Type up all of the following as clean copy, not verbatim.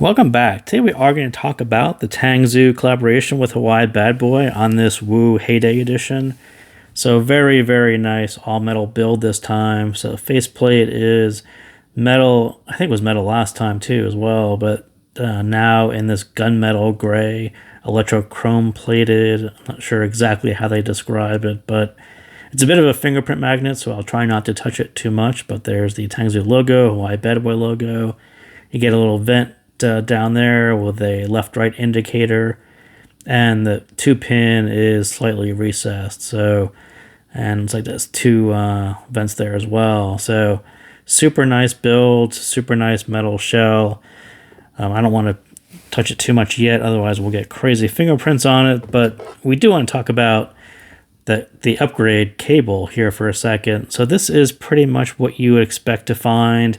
Welcome back. Today we are going to talk about the TANGZU collaboration with Hawaii Bad Boy on this Wu Heyday edition. So very, very nice all-metal build this time. So faceplate is metal. I think it was metal last time too as well, but now in this gunmetal gray, electrochrome plated. I'm not sure exactly how they describe it, but it's a bit of a fingerprint magnet, so I'll try not to touch it too much. But there's the TANGZU logo, Hawaii Bad Boy logo. You get a little vent down there with a left-right indicator, and the 2-pin is slightly recessed. So, and it's like there's two vents there as well. So, super nice build, super nice metal shell. I don't want to touch it too much yet, otherwise we'll get crazy fingerprints on it. But we do want to talk about the upgrade cable here for a second. So this is pretty much what you would expect to find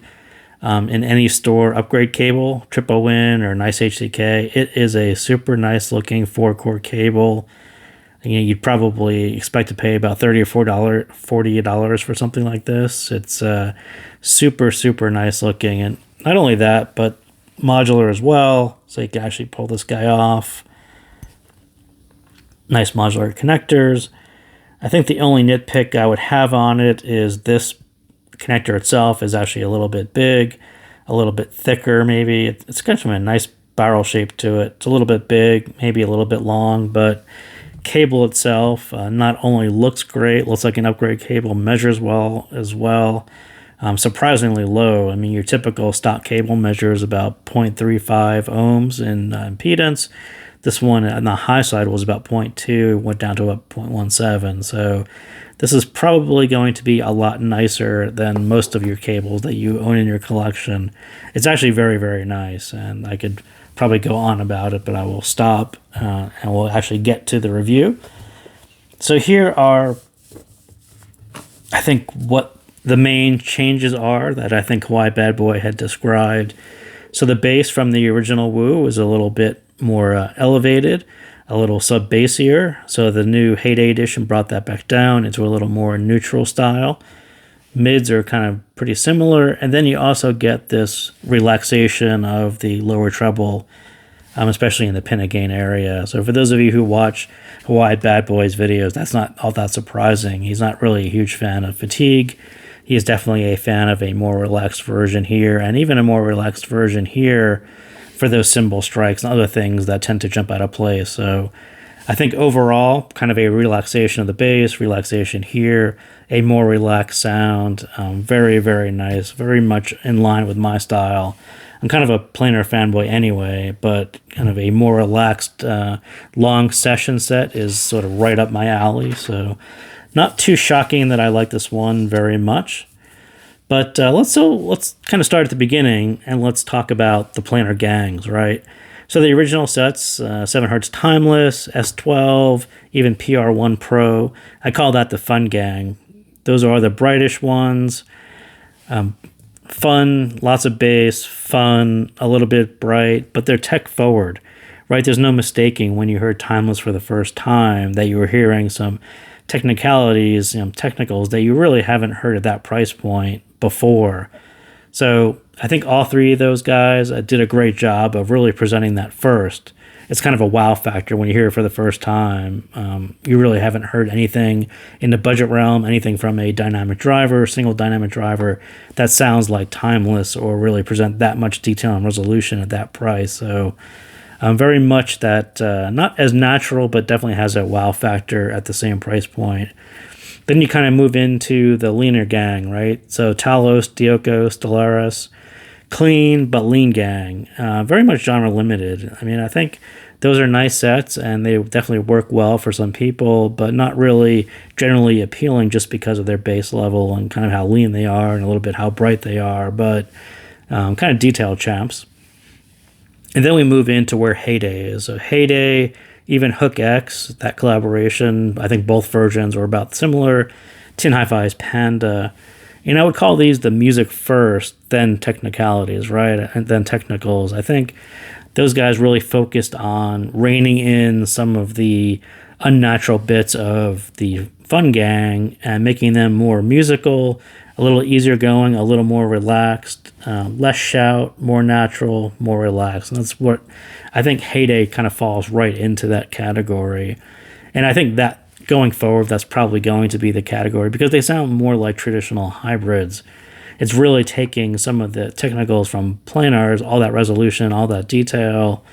in any store upgrade cable, Triple Win or Nice HCK. It is a super nice looking 4-core cable. You'd probably expect to pay about $30 or $40 for something like this. It's super, super nice looking. And not only that, but modular as well. So you can actually pull this guy off. Nice modular connectors. I think the only nitpick I would have on it is this connector itself is actually a little bit big, a little bit thicker maybe. It's kind of a nice barrel shape to it. It's a little bit big, maybe a little bit long, but cable itself not only looks great, looks like an upgrade cable, measures well as well. Surprisingly low. I mean, your typical stock cable measures about 0.35 ohms in impedance. This one on the high side was about 0.2, went down to about 0.17. So this is probably going to be a lot nicer than most of your cables that you own in your collection. It's actually very, very nice, and I could probably go on about it, but I will stop and we'll actually get to the review. So here are, I think, what the main changes are that I think Hawaii Bad Boy had described. So the bass from the original Wu was a little bit more elevated, a little sub-bassier. So the new Heyday edition brought that back down into a little more neutral style. Mids are kind of pretty similar. And then you also get this relaxation of the lower treble, especially in the pin and gain area. So for those of you who watch Hawaii Bad Boy's videos, that's not all that surprising. He's not really a huge fan of fatigue. He is definitely a fan of a more relaxed version here, and even a more relaxed version here for those cymbal strikes and other things that tend to jump out of place. So I think overall, kind of a relaxation of the bass, relaxation here, a more relaxed sound, very, very nice, very much in line with my style. I'm kind of a planar fanboy anyway, but kind of a more relaxed, long session set is sort of right up my alley. So not too shocking that I like this one very much. But let's kind of start at the beginning and let's talk about the Planar Gangs, right? So the original sets, 7Hz Timeless, S12, even PR1 Pro, I call that the fun gang. Those are the brightest ones. Fun, lots of bass, fun, a little bit bright, but they're tech forward, right? There's no mistaking when you heard Timeless for the first time that you were hearing some technicalities, technicals that you really haven't heard at that price point before. So I think all three of those guys did a great job of really presenting that first. It's kind of a wow factor when you hear it for the first time. You really haven't heard anything in the budget realm, anything from a dynamic driver, single dynamic driver, that sounds like Timeless or really present that much detail and resolution at that price. So very much that, not as natural, but definitely has a wow factor at the same price point. Then you kind of move into the leaner gang, right? So Talos, Dioko, Stellaris, clean but lean gang. Very much genre limited. I mean, I think those are nice sets and they definitely work well for some people, but not really generally appealing just because of their base level and kind of how lean they are and a little bit how bright they are, but kind of detailed champs. And then we move into where Heyday is. So Heyday, even Hook X, that collaboration, I think both versions are about similar. Tin Hi-Fi's Panda. And I would call these the music first, then technicalities, right? And then technicals. I think those guys really focused on reining in some of the unnatural bits of the Fun Gang and making them more musical, a little easier going, a little more relaxed, less shout, more natural, more relaxed. And that's what I think Heyday kind of falls right into that category. And I think that going forward, that's probably going to be the category because they sound more like traditional hybrids. It's really taking some of the technicals from planars, all that resolution, all that detail,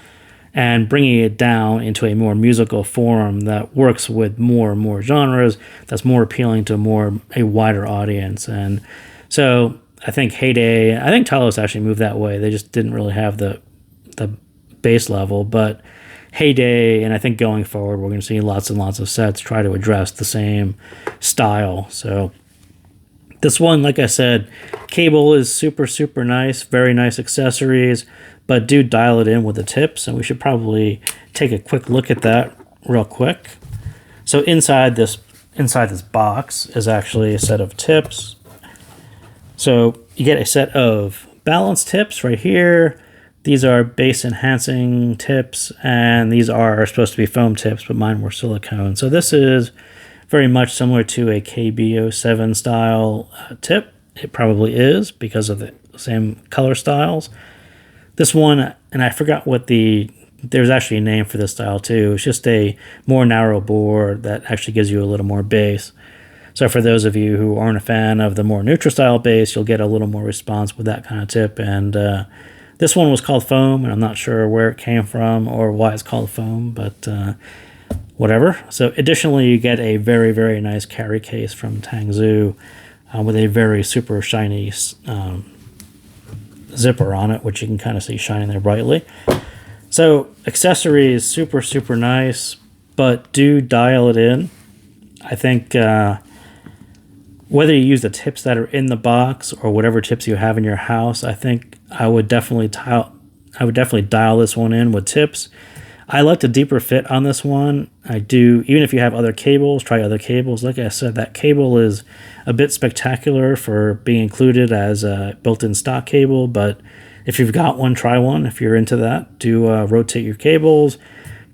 and bringing it down into a more musical form that works with more and more genres, that's more appealing to a wider audience. And so I think Heyday, I think Talos actually moved that way. They just didn't really have the base level, but Heyday, and I think going forward, we're going to see lots and lots of sets try to address the same style. So this one, like I said, cable is super, super nice, very nice accessories, but do dial it in with the tips, and we should probably take a quick look at that real quick. So inside this box is actually a set of tips. So you get a set of balance tips right here. These are bass enhancing tips, and these are supposed to be foam tips, but mine were silicone. So this is very much similar to a KB07 style tip. It probably is because of the same color styles. This one, and I forgot there's actually a name for this style too. It's just a more narrow bore that actually gives you a little more bass. So for those of you who aren't a fan of the more neutral style bass, you'll get a little more response with that kind of tip. And this one was called foam, and I'm not sure where it came from or why it's called foam, but whatever. So additionally, you get a very, very nice carry case from TANGZU with a very super shiny zipper on it, which you can kind of see shining there brightly. So accessories, super, super nice, but do dial it in. I think whether you use the tips that are in the box or whatever tips you have in your house, I think I would definitely dial this one in with tips. I like the deeper fit on this one. I do, even if you have other cables, try other cables. Like I said, that cable is a bit spectacular for being included as a built-in stock cable, but if you've got one, try one. If you're into that, do rotate your cables,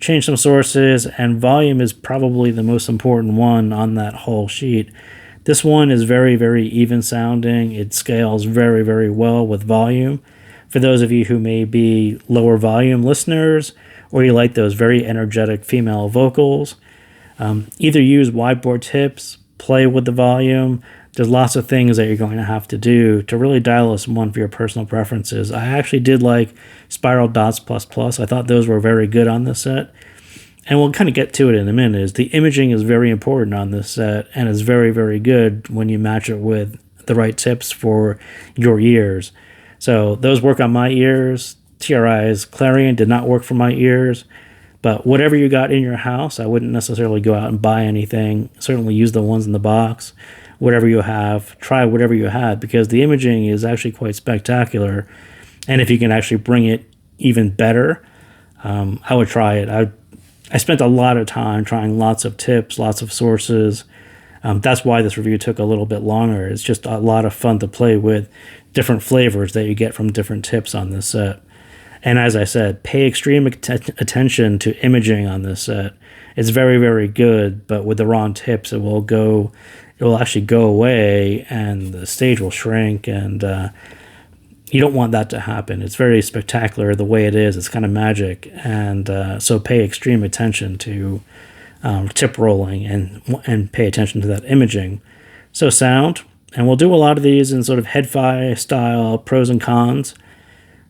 change some sources, and volume is probably the most important one on that whole sheet. This one is very, very even sounding. It scales very, very well with volume. For those of you who may be lower volume listeners, or you like those very energetic female vocals, either use wideboard tips, play with the volume. There's lots of things that you're going to have to do to really dial this one for your personal preferences. I actually did like Spiral Dots ++. I thought those were very good on this set. And we'll kind of get to it in a minute. Is the imaging is very important on this set, and it's very, very good when you match it with the right tips for your ears. So those work on my ears. TRI's Clarion did not work for my ears, but whatever you got in your house, I wouldn't necessarily go out and buy anything. Certainly use the ones in the box. Whatever you have, try whatever you have, because the imaging is actually quite spectacular. And if you can actually bring it even better, I would try it. I spent a lot of time trying lots of tips, lots of sources. That's why this review took a little bit longer. It's just a lot of fun to play with different flavors that you get from different tips on this set. And as I said, pay extreme attention to imaging on this set. It's very, very good, but with the wrong tips, it will actually go away and the stage will shrink, and you don't want that to happen. It's very spectacular the way it is. It's kind of magic, and so pay extreme attention to tip rolling and pay attention to that imaging. So sound, and we'll do a lot of these in sort of head-fi style pros and cons.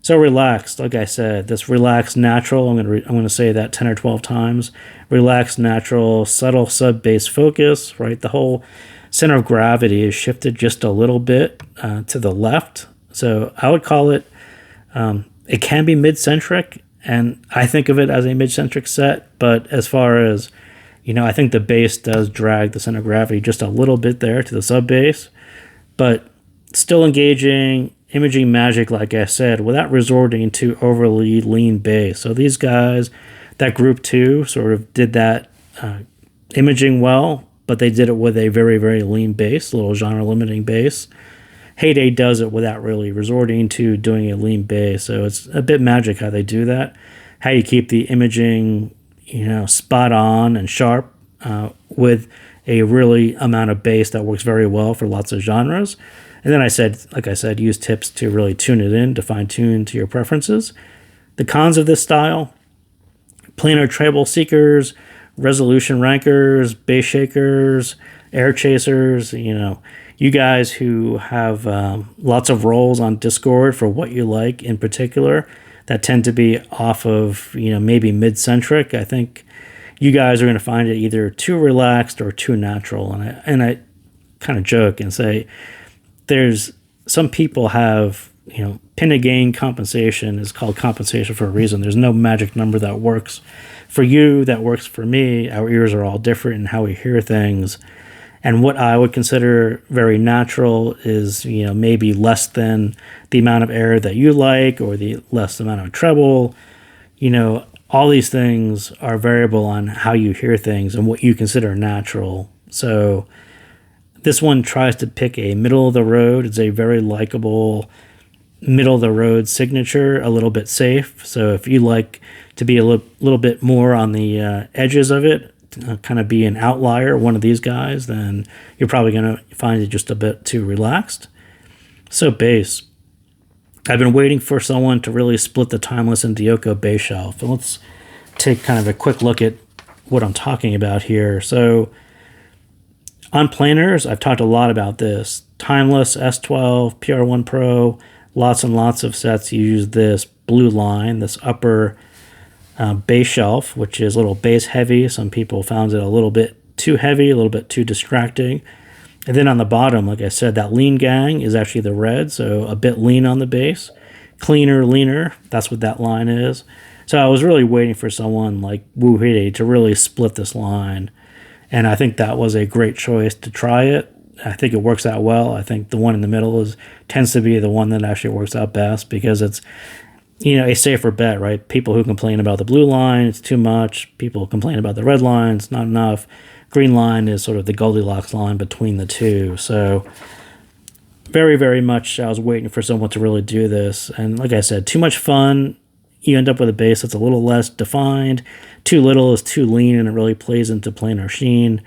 So relaxed, like I said, this relaxed natural, I'm going to say that 10 or 12 times. Relaxed natural, subtle sub-bass focus, right? The whole center of gravity is shifted just a little bit to the left. So I would call it, it can be mid-centric, and I think of it as a mid-centric set, but as far as, I think the bass does drag the center of gravity just a little bit there to the sub-bass, but still engaging, imaging magic, like I said, without resorting to overly lean bass. So these guys, that group 2, sort of did that imaging well, but they did it with a very, very lean bass, little genre-limiting bass. Heyday does it without really resorting to doing a lean bass. So it's a bit magic how they do that, how you keep the imaging, spot on and sharp with a really amount of bass that works very well for lots of genres. And then like I said, use tips to really tune it in, to fine tune to your preferences. The cons of this style: planar treble seekers, resolution rankers, bass shakers, air chasers. You guys who have lots of roles on Discord for what you like in particular, that tend to be off of, maybe mid-centric. I think you guys are going to find it either too relaxed or too natural. And I kind of joke and say, there's some people have, pin gain compensation is called compensation for a reason. There's no magic number that works for you, that works for me. Our ears are all different in how we hear things. And what I would consider very natural is, maybe less than the amount of air that you like, or the less amount of treble. All these things are variable on how you hear things and what you consider natural. So this one tries to pick a middle of the road. It's a very likable middle of the road signature, a little bit safe. So if you like to be a little bit more on the edges of it, kind of be an outlier, one of these guys, then you're probably going to find it just a bit too relaxed. So bass. I've been waiting for someone to really split the Timeless and Dioko bass shelf. And let's take kind of a quick look at what I'm talking about here. So on planars, I've talked a lot about this. Timeless, S12, PR1 Pro, lots and lots of sets use this blue line, this upper bass shelf, which is a little bass heavy. Some people found it a little bit too heavy, a little bit too distracting. And then on the bottom, like I said, that lean gang is actually the red, so a bit lean on the bass. Cleaner, leaner, that's what that line is. So I was really waiting for someone like Wu Heyday to really split this line. And I think that was a great choice to try it. I think it works out well. I think the one in the middle tends to be the one that actually works out best, because it's, a safer bet, right? People who complain about the blue line, it's too much. People complain about the red line, it's not enough. Green line is sort of the Goldilocks line between the two. So very, very much I was waiting for someone to really do this. And like I said, too much fun, you end up with a bass that's a little less defined. Too little is too lean, and it really plays into planar sheen.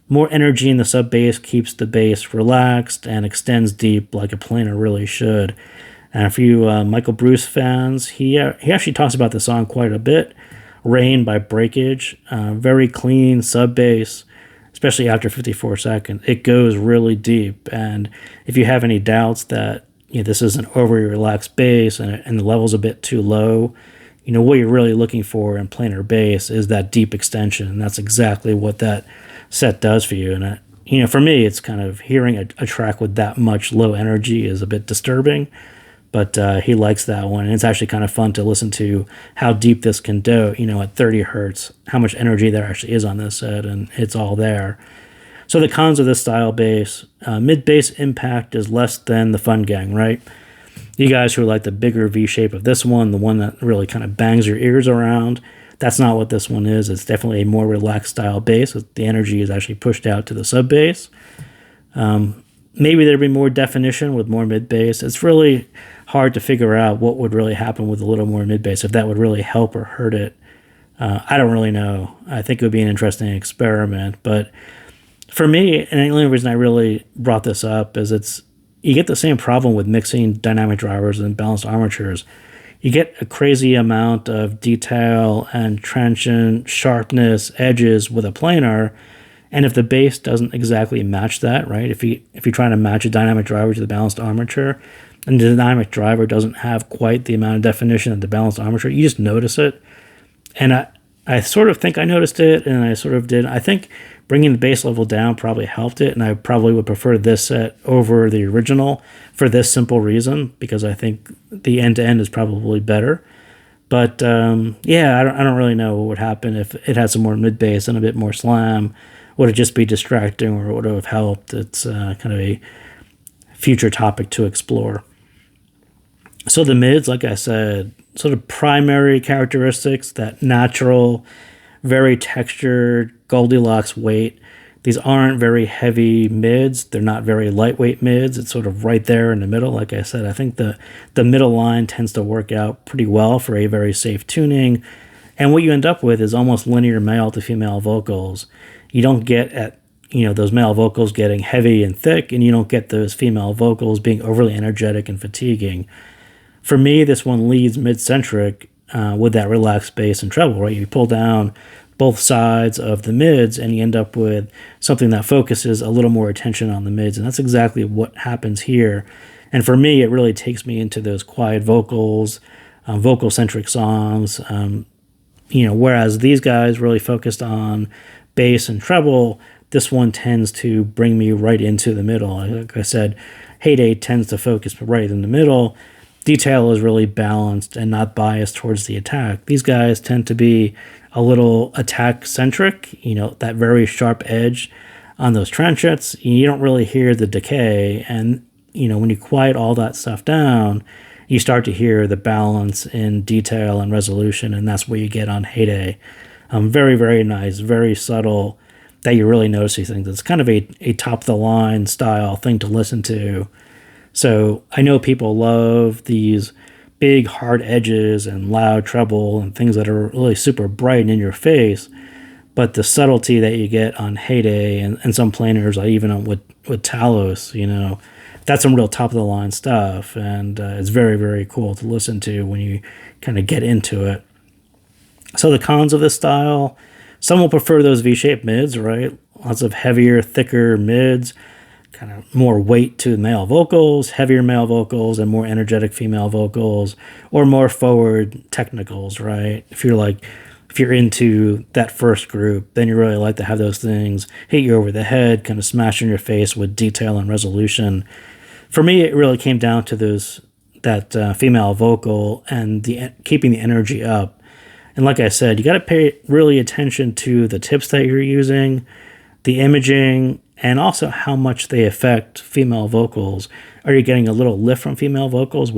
More energy in the sub bass keeps the bass relaxed and extends deep like a planar really should. And for you Michael Bruce fans, he actually talks about the song quite a bit. Rain by Breakage, very clean sub bass, especially after 54 seconds. It goes really deep, and if you have any doubts that this is an overly relaxed bass and the level's a bit too low, what you're really looking for in planar bass is that deep extension, and that's exactly what that set does for you. And for me, it's kind of hearing a track with that much low energy is a bit disturbing. But he likes that one, and it's actually kind of fun to listen to how deep this can go, at 30 hertz, how much energy there actually is on this set, and it's all there. So the cons of this style bass: mid-bass impact is less than the Fun Gang, right? You guys who like the bigger V shape of this one, the one that really kind of bangs your ears around, that's not what this one is. It's definitely a more relaxed style bass. The energy is actually pushed out to the sub bass. Maybe there'd be more definition with more mid-bass. It's really hard to figure out what would really happen with a little more mid-bass, if that would really help or hurt it. I don't really know. I think it would be an interesting experiment. But for me, and the only reason I really brought this up is you get the same problem with mixing dynamic drivers and balanced armatures. You get a crazy amount of detail and transient sharpness, edges with a planar. And if the bass doesn't exactly match that, right? If you're trying to match a dynamic driver to the balanced armature, and the dynamic driver doesn't have quite the amount of definition of the balanced armature, you just notice it. And I sort of think I noticed it, and I sort of did. I think bringing the bass level down probably helped it, and I probably would prefer this set over the original for this simple reason, because I think the end-to-end is probably better. But yeah, I don't really know what would happen if it had some more mid-bass and a bit more slam. Would it just be distracting, or would it have helped? It's kind of a future topic to explore. So the mids, like I said, sort of primary characteristics, that natural, very textured Goldilocks weight. These aren't very heavy mids. They're not very lightweight mids. It's sort of right there in the middle. Like I said, I think the middle line tends to work out pretty well for a very safe tuning. And what you end up with is almost linear male to female vocals. You don't get those male vocals getting heavy and thick, and you don't get those female vocals being overly energetic and fatiguing. For me, this one leads mid-centric with that relaxed bass and treble, right? You pull down both sides of the mids and you end up with something that focuses a little more attention on the mids, and that's exactly what happens here. And for me, it really takes me into those quiet vocals, vocal-centric songs, whereas these guys really focused on bass and treble. This one tends to bring me right into the middle. Like I said, Heyday tends to focus right in the middle. Detail is really balanced and not biased towards the attack. These guys tend to be a little attack-centric, that very sharp edge on those trenchets. You don't really hear the decay, and, when you quiet all that stuff down, you start to hear the balance in detail and resolution, and that's what you get on Heyday. Very, very nice, very subtle, that you really notice these things. It's kind of a top-of-the-line style thing to listen to. So I know people love these big hard edges and loud treble and things that are really super bright and in your face, but the subtlety that you get on Heyday and some planars, like even with Talos, that's some real top-of-the-line stuff, and it's very, very cool to listen to when you kind of get into it. So the cons of this style, some will prefer those V-shaped mids, right? Lots of heavier, thicker mids, kind of more weight to male vocals, heavier male vocals, and more energetic female vocals, or more forward technicals, right? If you're into that first group, then you really like to have those things hit you over the head, kind of smash in your face with detail and resolution. For me, it really came down to that female vocal and keeping the energy up. And like I said, you got to pay really attention to the tips that you're using, the imaging, and also how much they affect female vocals. Are you getting a little lift from female vocals,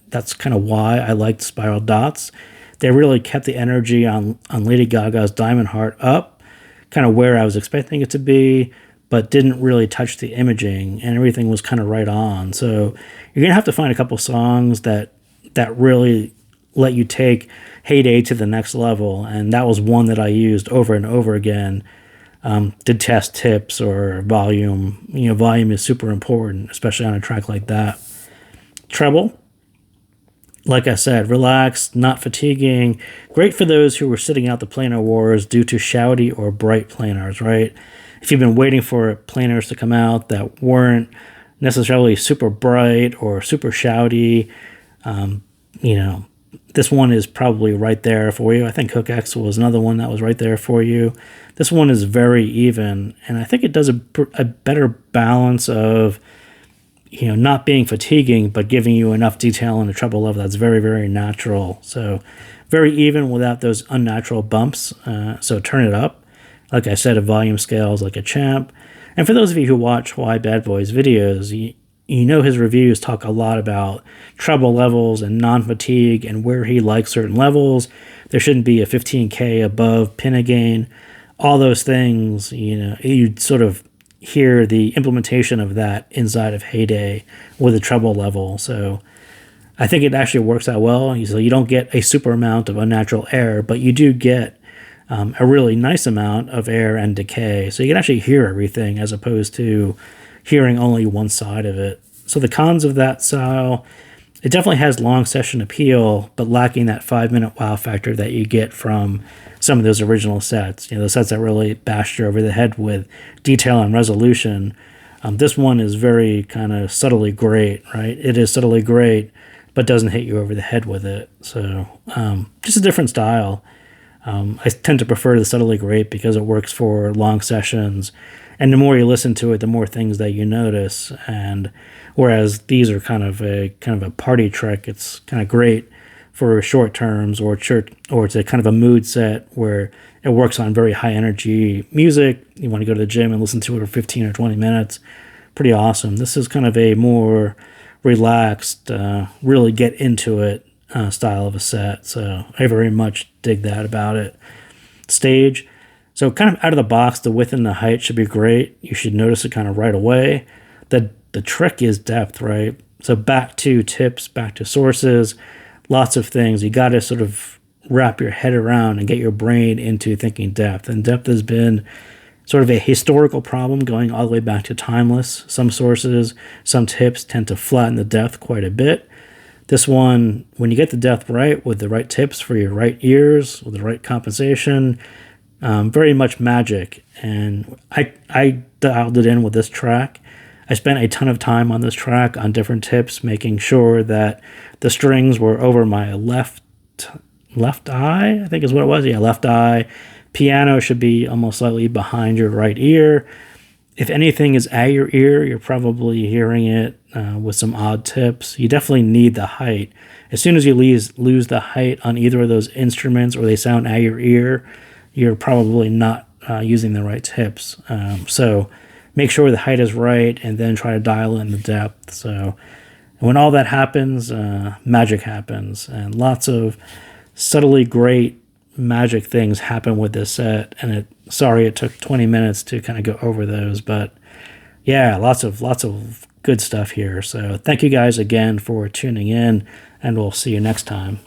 that's kind of why I liked Spiral Dots. They really kept the energy on Lady Gaga's Diamond Heart up, kind of where I was expecting it to be, but didn't really touch the imaging, and everything was kind of right on. So you're going to have to find a couple songs that really let you take Heyday to the next level, and that was one that I used over and over again to test tips or volume. Volume is super important, especially on a track like that. Treble, like I said, relaxed, not fatiguing, great for those who were sitting out the planar wars due to shouty or bright planars, right? If you've been waiting for planars to come out that weren't necessarily super bright or super shouty, this one is probably right there for you. I think Hook X was another one that was right there for you. This one is very even, and I think it does a better balance of, not being fatiguing, but giving you enough detail in the treble level that's very, very natural. So very even without those unnatural bumps. So turn it up. Like I said, a volume scale is like a champ. And for those of you who watch Why Bad Boys videos, his reviews talk a lot about treble levels and non-fatigue and where he likes certain levels. There shouldn't be a 15K above pin gain. All those things, you'd sort of hear the implementation of that inside of Heyday with a treble level. So I think it actually works out well. So you don't get a super amount of unnatural air, but you do get a really nice amount of air and decay. So you can actually hear everything as opposed to hearing only one side of it. So the cons of that style, it definitely has long session appeal, but lacking that 5-minute wow factor that you get from some of those original sets. The sets that really bashed you over the head with detail and resolution. This one is very kind of subtly great, right? It is subtly great, but doesn't hit you over the head with it. So just a different style. I tend to prefer the subtly great because it works for long sessions. And the more you listen to it, the more things that you notice. And whereas these are kind of a party trick, it's kind of great for short terms or it's a kind of a mood set where it works on very high energy music. You want to go to the gym and listen to it for 15 or 20 minutes. Pretty awesome. This is kind of a more relaxed, really get into it style of a set. So I very much dig that about it. Stage. So kind of out of the box, the width and the height should be great. You should notice it kind of right away. The trick is depth, right? So back to tips, back to sources, lots of things. You got to sort of wrap your head around and get your brain into thinking depth. And depth has been sort of a historical problem going all the way back to Timeless. Some sources, some tips tend to flatten the depth quite a bit. This one, when you get the depth right with the right tips for your right ears, with the right compensation, very much magic. And I dialed it in with this track. I spent a ton of time on this track on different tips, making sure that the strings were over my left eye, I think is what it was. Yeah, left eye. Piano should be almost slightly behind your right ear. If anything is at your ear, you're probably hearing it with some odd tips. You definitely need the height. As soon as you lose the height on either of those instruments or they sound at your ear, you're probably not using the right tips. So make sure the height is right and then try to dial in the depth. So when all that happens, magic happens. And lots of subtly great magic things happen with this set. And sorry it took 20 minutes to kind of go over those. But yeah, lots of good stuff here. So thank you guys again for tuning in, and we'll see you next time.